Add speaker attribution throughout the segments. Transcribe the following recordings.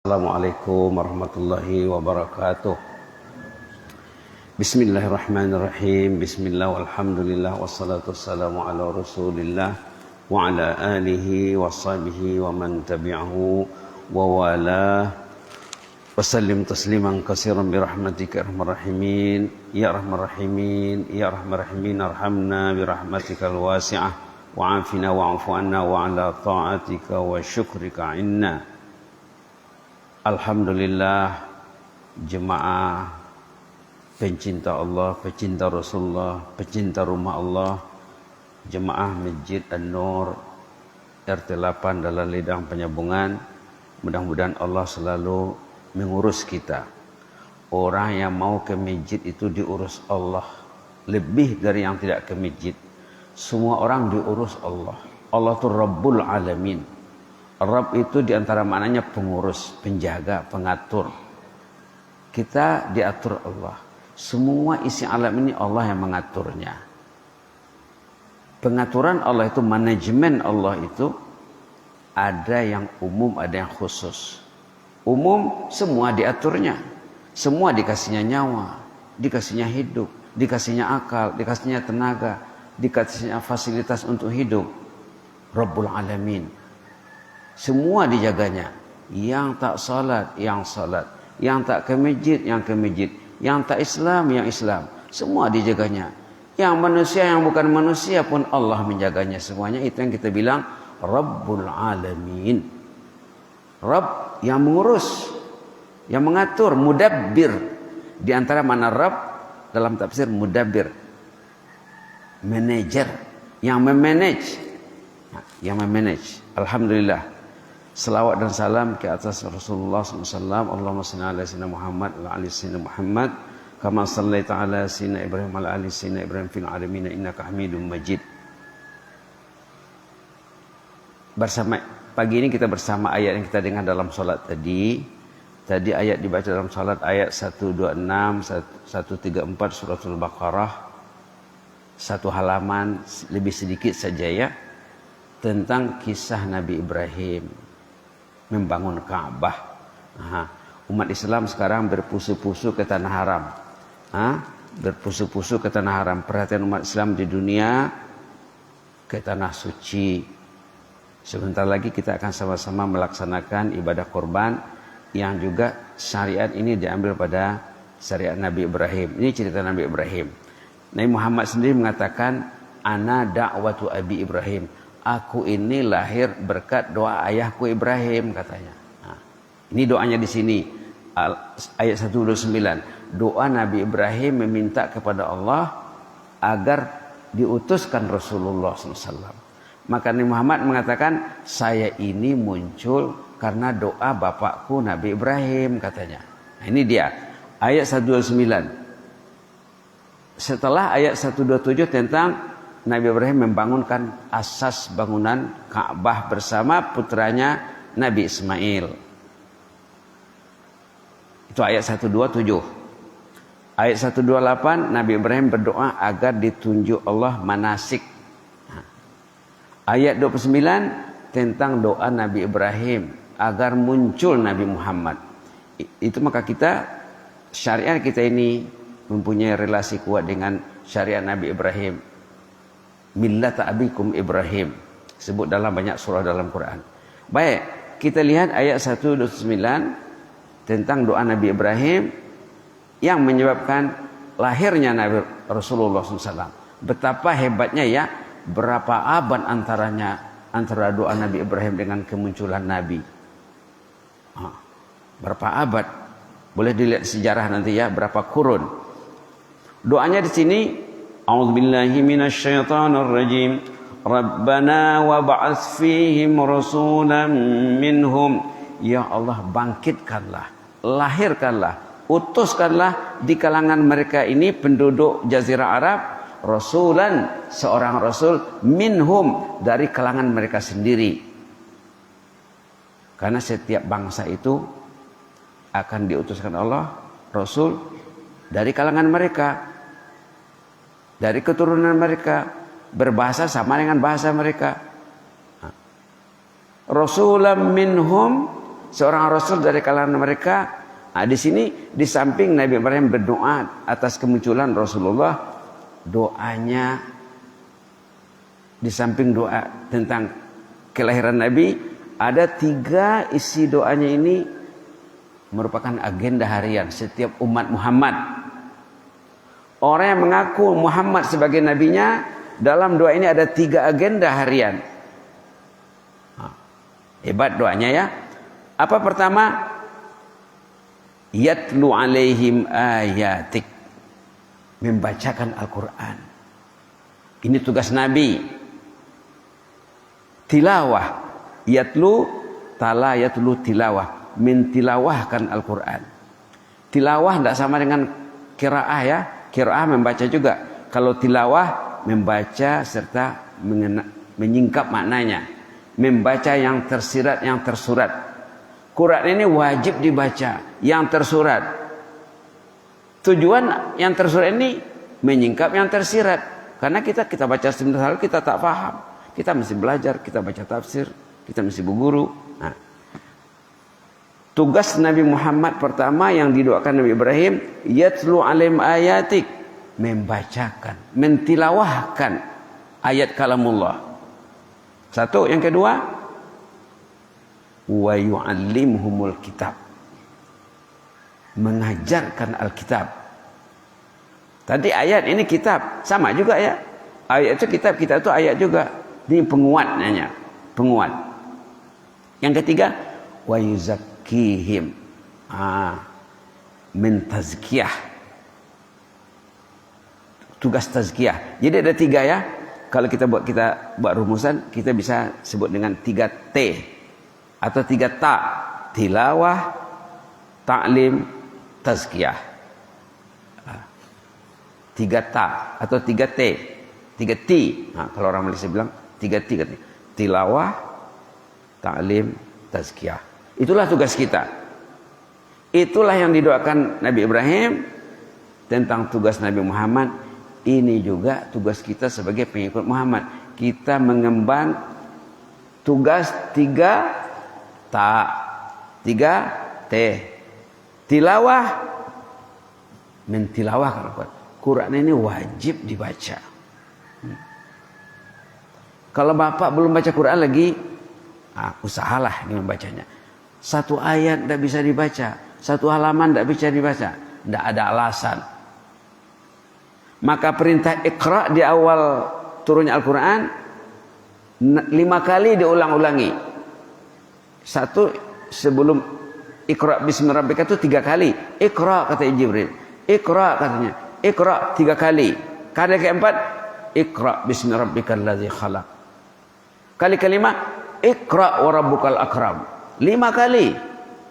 Speaker 1: Assalamualaikum warahmatullahi wabarakatuh. Bismillahirrahmanirrahim. Bismillah walhamdulillah wassalatu wassalamu ala rasulillah wa ala alihi wa sahbihi wa man tabi'ahu wa wala wa sallim tasliman katsiran bi rahmatika arhamar rahimin ya arhamar rahimin ya arhamar rahimin arhamna bi rahmatikal wasi'ah wa afina wa'fu anna wa ala ta'atika wa syukrika inna. Alhamdulillah, jemaah pencinta Allah, pecinta Rasulullah, pecinta rumah Allah, jemaah Masjid An-Nur RT 8 Dalam Lidang Penyambungan. Mudah-mudahan Allah selalu mengurus kita. Orang yang mau ke masjid itu diurus Allah lebih dari yang tidak ke masjid. Semua orang diurus Allah. Allah itu Rabbul Alamin. Rabb itu diantara maknanya pengurus, penjaga, pengatur. Kita diatur Allah. Semua isi alam ini Allah yang mengaturnya. Pengaturan Allah itu, manajemen Allah itu ada yang umum, ada yang khusus. Umum semua diaturnya. Semua dikasihnya nyawa, dikasihnya hidup, dikasihnya akal, dikasihnya tenaga, dikasihnya fasilitas untuk hidup. Rabbul Alamin. Semua dijaganya. Yang tak salat, yang salat. Yang tak ke masjid, yang ke masjid. Yang tak Islam, yang Islam. Semua dijaganya. Yang manusia, yang bukan manusia pun Allah menjaganya semuanya. Itu yang kita bilang Rabbul Alamin. Rabb yang mengurus, yang mengatur, mudabbir. Di antara mana Rabb dalam tafsir mudabbir, manager, yang memanage. Yang memanage. Alhamdulillah. Selawat dan salam ke atas Rasulullah SAW. Allahumma salli ala sayyidina Muhammad wa ala sayyidina Muhammad kama sallaita ala sayyidina Ibrahim wa ala ali sayyidina Ibrahim fil alamin innaka Hamidum Majid. Bersama pagi ini kita bersama ayat yang kita dengar dalam salat tadi. Tadi ayat dibaca dalam salat ayat 126 134 suratul Baqarah. Satu halaman lebih sedikit saja ya, tentang kisah Nabi Ibrahim membangun Ka'bah. Umat Islam sekarang berpusu-pusu ke tanah haram. Berpusu-pusu ke tanah haram. Perhatian umat Islam di dunia ke tanah suci. Sebentar lagi kita akan sama-sama melaksanakan ibadah korban yang juga syariat ini diambil pada syariat Nabi Ibrahim. Ini cerita Nabi Ibrahim. Nabi Muhammad sendiri mengatakan, ana da'watu Abi Ibrahim. Aku ini lahir berkat doa ayahku Ibrahim, katanya. Ini doanya di sini, ayat 129. Doa Nabi Ibrahim meminta kepada Allah agar diutuskan Rasulullah SAW. Maka Nabi Muhammad mengatakan, saya ini muncul karena doa bapakku Nabi Ibrahim, katanya. Nah, ini dia ayat 129. Setelah ayat 127 tentang Nabi Ibrahim membangunkan asas bangunan Ka'bah bersama putranya Nabi Ismail. Itu ayat 127. Ayat 128 Nabi Ibrahim berdoa agar ditunjuk Allah manasik. Ayat 29 tentang doa Nabi Ibrahim agar muncul Nabi Muhammad. Itu maka kita, syariat kita ini mempunyai relasi kuat dengan syariat Nabi Ibrahim. Millata abikum Ibrahim, sebut dalam banyak surah dalam Quran. Baik, kita lihat ayat 129 tentang doa Nabi Ibrahim yang menyebabkan lahirnya Nabi Rasulullah SAW. Betapa hebatnya ya, berapa abad antara doa Nabi Ibrahim dengan kemunculan Nabi. Berapa abad? Boleh dilihat sejarah nanti ya, berapa kurun. Doanya di sini, a'udzubillahi minasyaitonir rajim. Rabbana wab'ats fihim rasulan minhum. Ya Allah, bangkitkanlah, lahirkanlah, utuskanlah di kalangan mereka ini penduduk Jazirah Arab rasulan, seorang rasul minhum, dari kalangan mereka sendiri. Karena setiap bangsa itu akan diutuskan Allah rasul dari kalangan mereka, dari keturunan mereka, berbahasa sama dengan bahasa mereka. Rasulam minhum, seorang rasul dari kalangan mereka. Nah, di sini di samping Nabi Ibrahim berdoa atas kemunculan Rasulullah, doanya di samping doa tentang kelahiran Nabi, ada 3 isi doanya ini merupakan agenda harian setiap umat Muhammad. Orang yang mengaku Muhammad sebagai nabinya, dalam doa ini ada 3 agenda harian. Hebat doanya ya. Apa pertama? Yatlu alaihim ayatik, membacakan Al-Quran. Ini tugas Nabi. Tilawah, yatlu, tala yatlu tilawah, mentilawahkan Al-Quran. Tilawah tidak sama dengan qiraah ya. Qiraah membaca juga. Kalau tilawah membaca serta menyingkap maknanya, membaca yang tersirat, yang tersurat. Quran ini wajib dibaca yang tersurat. Tujuan yang tersurat ini menyingkap yang tersirat. Karena kita baca sebentar kita tak paham. Kita mesti belajar, kita baca tafsir, kita mesti berguru. Nah, tugas Nabi Muhammad pertama yang didoakan Nabi Ibrahim, yatlu alaihim ayatik, membacakan, mentilawahkan ayat kalamullah. Satu, yang kedua, wa yu'allimhumul kitab, mengajarkan Alkitab. Tadi ayat, ini kitab, sama juga ya. Ayat itu kitab, kita itu ayat juga. Ini penguatnya, penguat. Yang ketiga, wa yuzakkihim, mentazkiyah, tugas tazkiyah. Jadi ada 3 ya. Kalau kita buat rumusan, kita bisa sebut dengan 3 T atau 3 ta. Tilawah, ta'lim, tazkiyah. 3 ta atau 3 T, 3 T. Nah, kalau orang Malaysia bilang 3 T katanya. Tilawah, ta'lim, tazkiyah. Itulah tugas kita. Itulah yang didoakan Nabi Ibrahim tentang tugas Nabi Muhammad. Ini juga tugas kita sebagai pengikut Muhammad. Kita mengemban tugas 3 ta, 3 T. Tilawah, mentilawahkan Al-Quran. Quran ini wajib dibaca. Kalau bapak belum baca Quran lagi, usahalah ini membacanya. 1 ayat tidak bisa dibaca, 1 halaman tidak bisa dibaca, tidak ada alasan. Maka perintah Iqra di awal turunnya Al-Quran 5 kali diulang-ulangi. 1 sebelum Iqra bismi rabbika itu 3 kali. Iqra kata Jibril. Iqra katanya. Iqra 3 kali. Kali keempat, Iqra bismi rabbikal ladzi khalaq. Kali kelima, Iqra wa rabbukal akram. 5 kali.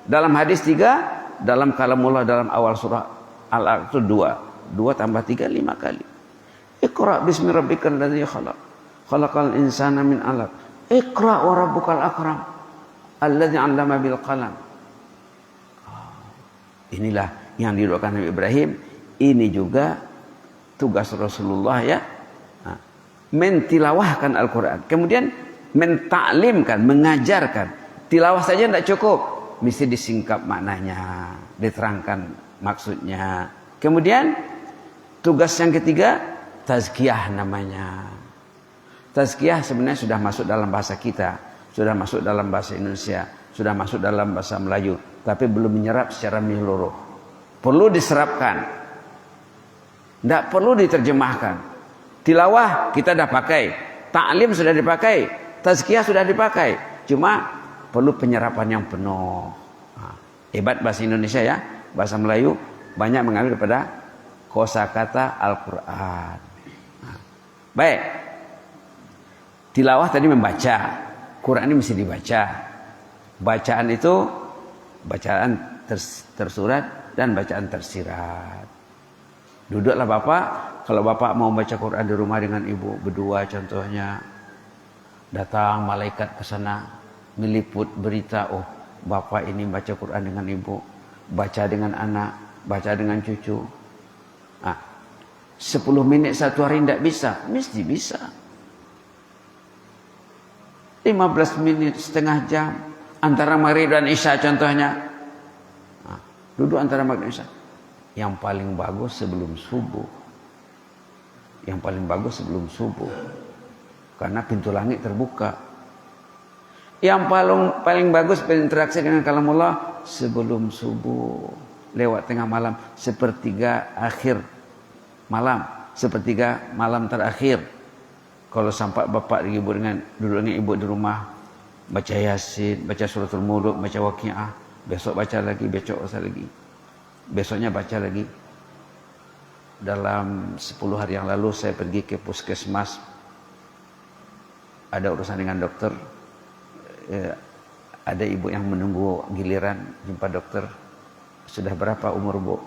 Speaker 1: Dalam hadis 3, dalam kalamullah dalam awal surah Al-Alaq itu 2. 2 tambah 3, 5 kali. Iqra bismi rabbikal ladzi khalaq. Khalaqal insana min 'alaq. Iqra wa rabbukal akram. Alladzi 'allama bil qalam. Inilah yang didoakan Nabi Ibrahim. Ini juga tugas Rasulullah ya. Mentilawahkan Al-Quran. Kemudian mentaklimkan, mengajarkan. Tilawah saja tidak cukup. Mesti disingkap maknanya. Diterangkan maksudnya. Kemudian tugas yang ketiga, tazkiyah namanya. Tazkiyah sebenarnya sudah masuk dalam bahasa kita. Sudah masuk dalam bahasa Indonesia. Sudah masuk dalam bahasa Melayu. Tapi belum menyerap secara menyeluruh. Perlu diserapkan. Tidak perlu diterjemahkan. Tilawah kita dah pakai. Ta'lim sudah dipakai. Tazkiyah sudah dipakai. Cuma perlu penyerapan yang penuh. Hebat bahasa Indonesia ya. Bahasa Melayu banyak mengambil daripada kosakata Al-Quran. Baik. Tilawah tadi membaca. Quran ini mesti dibaca. Bacaan itu bacaan tersurat dan bacaan tersirat. Duduklah bapak. Kalau bapak mau baca Quran di rumah dengan ibu berdua contohnya, datang malaikat ke sana meliput berita, oh bapak ini baca Quran dengan ibu, baca dengan anak, baca dengan cucu. 10 menit 1 hari tidak bisa, mesti bisa. 15 menit, setengah jam, Antara maghrib dan isya contohnya. Nah, duduk antara maghrib dan isya. Yang paling bagus sebelum subuh. Yang paling bagus sebelum subuh. Karena pintu langit terbuka. Yang paling bagus berinteraksi dengan kalamullah sebelum subuh. Lewat tengah malam. Sepertiga akhir malam. Sepertiga malam terakhir. Kalau sampai bapak dihibur dengan duduk dengan ibu di rumah, baca Yasin, baca suratul Mulk, baca Waqiah, besok baca lagi, besok baca lagi, besoknya baca lagi. Dalam 10 hari yang lalu saya pergi ke puskesmas, ada urusan dengan dokter, ada ibu yang menunggu giliran jumpa dokter. Sudah berapa umur bu?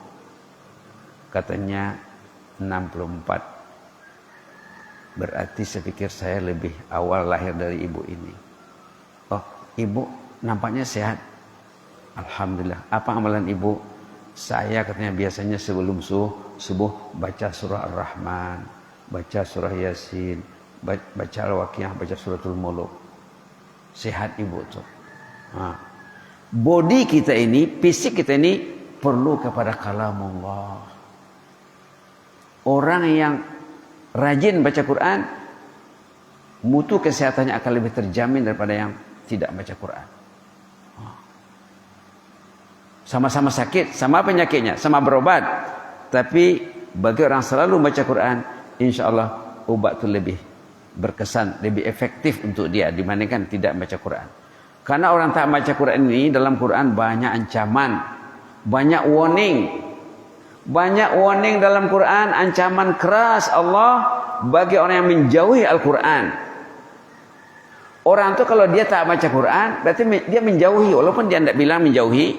Speaker 1: Katanya 64. Berarti saya pikir saya lebih awal lahir dari ibu ini. Oh, ibu nampaknya sehat. Alhamdulillah. Apa amalan ibu? Saya katanya biasanya sebelum subuh baca surah Ar-Rahman, baca surah Yasin, baca Al-Waqiah, baca suratul Mulk. Sehat ibu tuh. Nah, body kita ini, fisik kita ini perlu kepada kalamullah. Orang yang rajin baca Quran, mutu kesehatannya akan lebih terjamin daripada yang tidak baca Quran. Sama-sama sakit, sama penyakitnya, sama berobat. Tapi bagi orang selalu baca Quran, insya Allah obat itu lebih berkesan, lebih efektif untuk dia dibandingkan tidak baca Quran. Karena orang tak baca Quran ini, dalam Quran banyak ancaman, banyak warning. Banyak warning dalam Quran, ancaman keras Allah bagi orang yang menjauhi Al-Quran. Orang itu kalau dia tak baca Quran, berarti dia menjauhi. Walaupun dia tidak bilang menjauhi,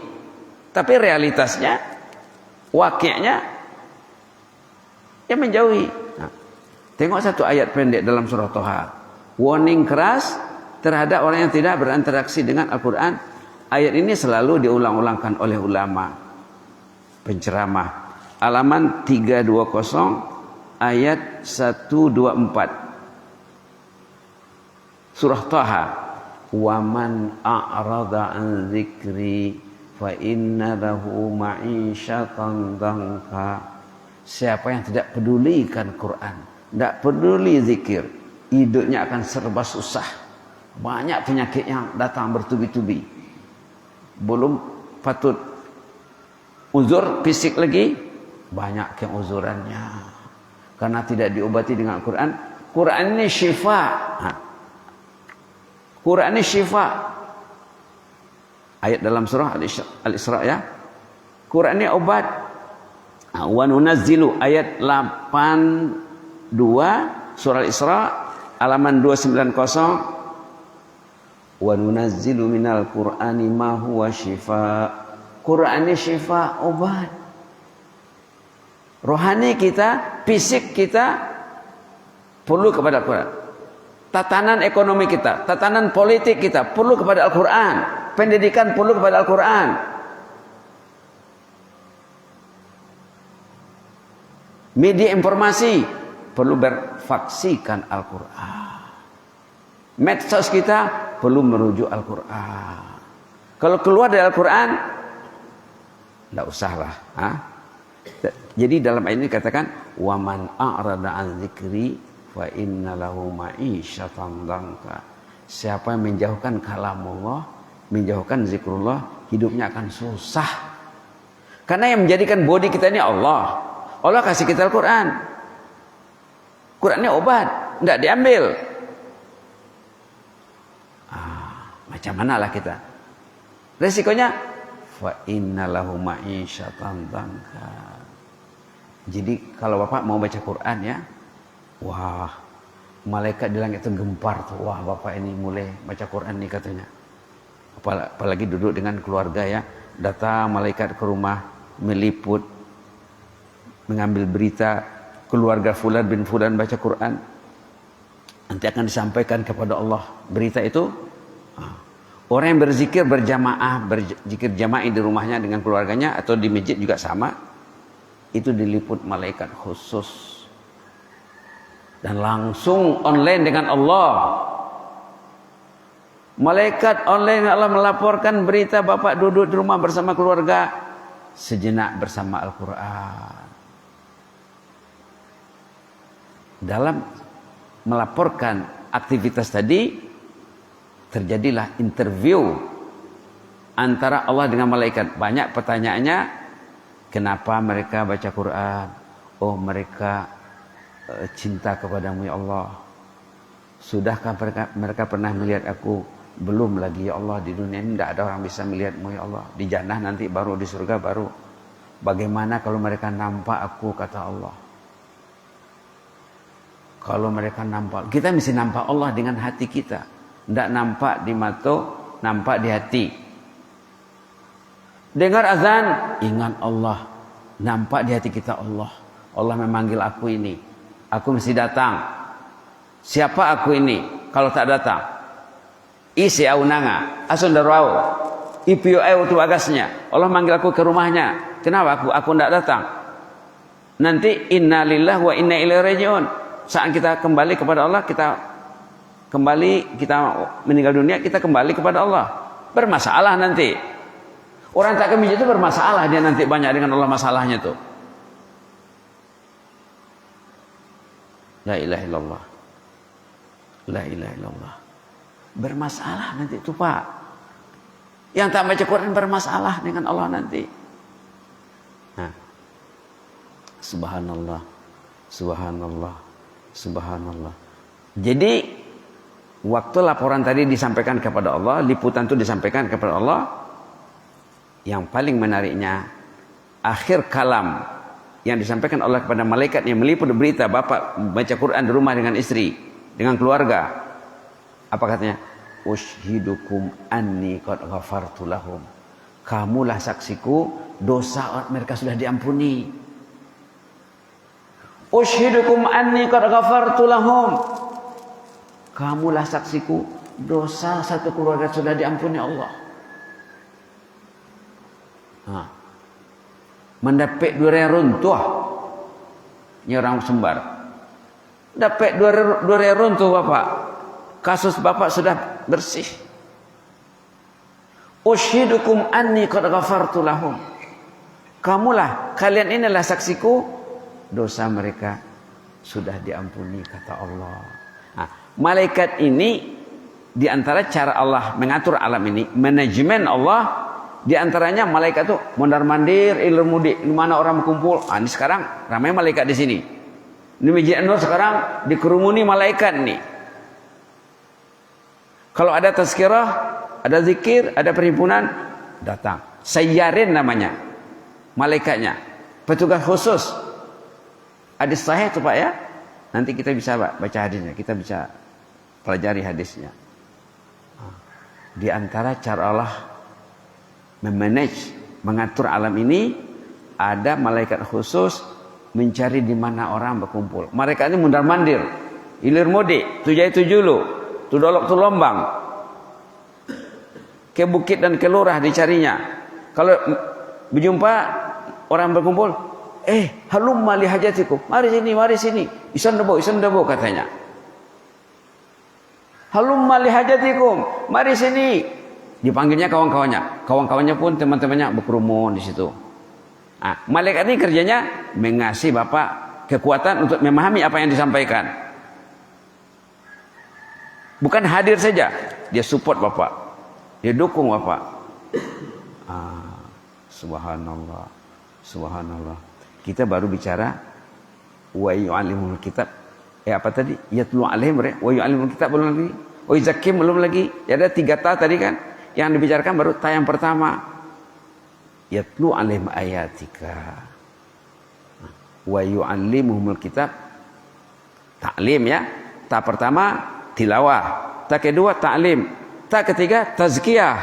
Speaker 1: tapi realitasnya, wakilnya, dia menjauhi. Nah, tengok satu ayat pendek dalam surah Toha. Warning keras terhadap orang yang tidak berinteraksi dengan Al-Quran. Ayat ini selalu diulang-ulangkan oleh ulama penceramah. Halaman 320 ayat 124. Surah Taha. Wa man a'rada an dzikri fa inna lahu ma'isyatan dhanka. Siapa yang tidak pedulikan Quran, tidak peduli zikir, hidupnya akan serba susah. Banyak penyakit yang datang bertubi-tubi. Belum patut uzur fisik lagi, banyak keuzurannya karena tidak diobati dengan Al-Quran. Quran ini syifa. Quran ini syifa. Ayat dalam surah Al-Isra ya. Quran ini obat. Wa nunazzilu ayat 82 surah Al-Isra halaman 290. Wa nunazzilu minal Qur'ani ma huwa syifa. Quran ini syifa, obat. Rohani kita, fisik kita perlu kepada Al-Quran. Tatanan ekonomi kita, tatanan politik kita perlu kepada Al-Quran. Pendidikan perlu kepada Al-Quran. Media informasi perlu berfaksikan Al-Quran. Medsos kita perlu merujuk Al-Quran. Kalau keluar dari Al-Quran, tidak usahlah. Jadi dalam ayat ini katakan wa man a'rada an dzikri fa inna lahu ma'isyatan dhanka. Siapa yang menjauhkan kalamullah, menjauhkan zikrullah, hidupnya akan susah. Karena yang menjadikan body kita ini Allah. Allah kasih kita Al-Quran. Quran ini obat, tidak diambil. Macam manalah kita? Resikonya fa inna lahu ma'isyatan dhanka. Jadi kalau Bapak mau baca Quran ya, wah, malaikat di langit itu gempar tuh. Wah, Bapak ini mulai baca Quran nih katanya. Apalagi duduk dengan keluarga ya, datang malaikat ke rumah, meliput, mengambil berita keluarga Fulan bin Fulan baca Quran. Nanti akan disampaikan kepada Allah berita itu. Orang yang berzikir berjamaah, berzikir jamaah di rumahnya dengan keluarganya atau di masjid juga sama. Itu diliput malaikat khusus dan langsung online dengan Allah. Malaikat online Allah melaporkan berita bapak duduk di rumah bersama keluarga, sejenak bersama Al-Quran. Dalam melaporkan aktivitas tadi, terjadilah interview antara Allah dengan malaikat. Banyak pertanyaannya, kenapa mereka baca Quran? Oh, mereka cinta kepadamu ya Allah. Sudahkah mereka pernah melihat aku? Belum lagi ya Allah, di dunia ini tidak ada orang bisa melihatmu ya Allah. Di jannah nanti baru, di surga baru. Bagaimana kalau mereka nampak aku, kata Allah. Kalau mereka nampak, kita mesti nampak Allah dengan hati kita. Tidak nampak di mata, nampak di hati. Dengar azan, ingat Allah. Nampak di hati kita Allah. Allah memanggil aku ini. Aku mesti datang. Siapa aku ini kalau tak datang? Isi au nanga, asun darau, ipio au tu agasnya. Allah manggil aku ke rumahnya. Kenapa aku tidak datang? Nanti innalillahi wa inna ilaihi rajiun. Saat kita kembali kepada Allah, kita meninggal dunia, kita kembali kepada Allah. Bermasalah nanti. Orang tak kemiji itu bermasalah, dia nanti banyak dengan Allah masalahnya tuh. La ilaha illallah. La ilaha illallah. Bermasalah nanti itu Pak. Yang tak baca Quran bermasalah dengan Allah nanti. Nah, subhanallah, subhanallah, subhanallah. Jadi waktu laporan tadi disampaikan kepada Allah, liputan itu disampaikan kepada Allah, yang paling menariknya akhir kalam yang disampaikan Allah kepada malaikat yang meliput berita bapak baca Quran di rumah dengan istri, dengan keluarga. Apa katanya? Ushidukum anni qad ghafartu lahum. Kamulah saksiku, dosa mereka sudah diampuni. Ushidukum anni qad ghafartu lahum. Kamulah saksiku, dosa satu keluarga sudah diampuni Allah. Nah, mendapat dua runtuh. Ini orang Sumbar. Dapat dua runtuh bapak. Kasus bapak sudah bersih. Ushidukum anni qad ghafartu lahum. Kamulah, kalian inilah saksiku, dosa mereka sudah diampuni, kata Allah. Nah, malaikat ini di antara cara Allah mengatur alam ini, manajemen Allah, di antaranya malaikat itu mondar-mandir, ilir-mudik, di mana orang berkumpul. Ini sekarang ramai malaikat di sini. Di Masjid An-Nur sekarang dikerumuni malaikat nih. Kalau ada tazkirah, ada zikir, ada perhimpunan, datang. Sayyarin namanya, malaikatnya, petugas khusus. Hadis sahih itu Pak ya. Nanti kita bisa baca hadisnya, kita bisa pelajari hadisnya. Di antara cara Allah memanage, mengatur alam ini, ada malaikat khusus mencari di mana orang berkumpul. Mereka ini mundar-mandir, ilir-mudik, tujai-tujulu, tudolok tulombang, ke bukit dan ke lurah dicarinya. Kalau berjumpa orang berkumpul, halumma li hajatikum, mari sini, isan debo katanya. Halumma li hajatikum, mari sini. Dipanggilnya kawan-kawannya pun teman-temannya berkerumun di situ. Nah, malaikat ini kerjanya mengasih bapak kekuatan untuk memahami apa yang disampaikan. Bukan hadir saja, dia support bapak, dia dukung bapak. Subhanallah, subhanallah. Kita baru bicara wa yu'allimul kitab. Apa tadi? Yatlu alaihim wa yu'allimul kitab belum lagi. Wa yuzakkihim belum lagi. Ya ada 3 ta tadi kan. Yang dibicarakan baru ta yang pertama. Yatlu alaihim ayatika. Wa yu'allimuhumul kitab. Ta'lim ya. Ta pertama tilawah, ta kedua ta'lim, ta ketiga tazkiyah.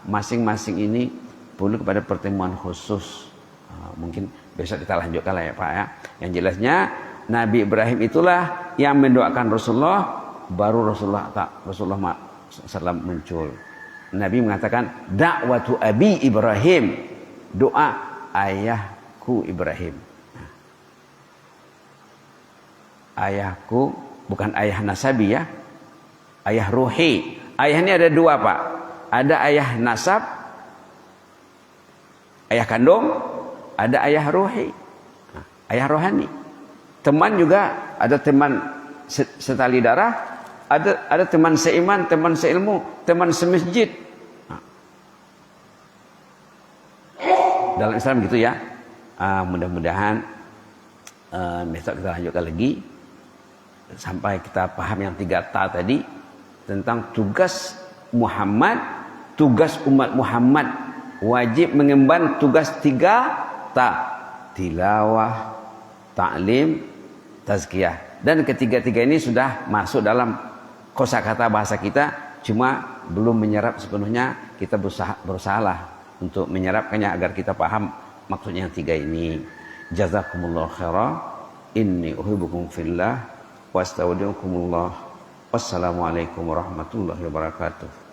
Speaker 1: Masing-masing ini perlu kepada pertemuan khusus. Mungkin besok kita lanjutkan lah ya Pak ya. Yang jelasnya Nabi Ibrahim itulah yang mendoakan Rasulullah, baru Rasulullah SAW muncul. Nabi mengatakan dakwatu abi Ibrahim, doa ayahku Ibrahim. Ayahku bukan ayah nasabi ya, ayah ruhi, Ayah ini ada dua, Pak. Ada ayah nasab, ayah kandung, ada ayah rohi, ayah rohani. Teman juga, ada teman setali darah, ada teman seiman, teman seilmu, teman semasjid. Dalam Islam gitu ya. Mudah-mudahan besok kita lanjutkan lagi sampai kita paham yang 3 ta tadi tentang tugas Muhammad, tugas umat Muhammad wajib mengemban tugas 3 ta: tilawah, ta'lim, tazkiyah. Dan ketiga-tiga ini sudah masuk dalam kosakata bahasa kita, cuma belum menyerap sepenuhnya. Kita berusahalah untuk menyerapkannya agar kita paham maksudnya yang 3 ini. Jazakumullah khairan. Inni uhibbukum fillah wa astaudiukumullah. Wassalamualaikum warahmatullahi wabarakatuh.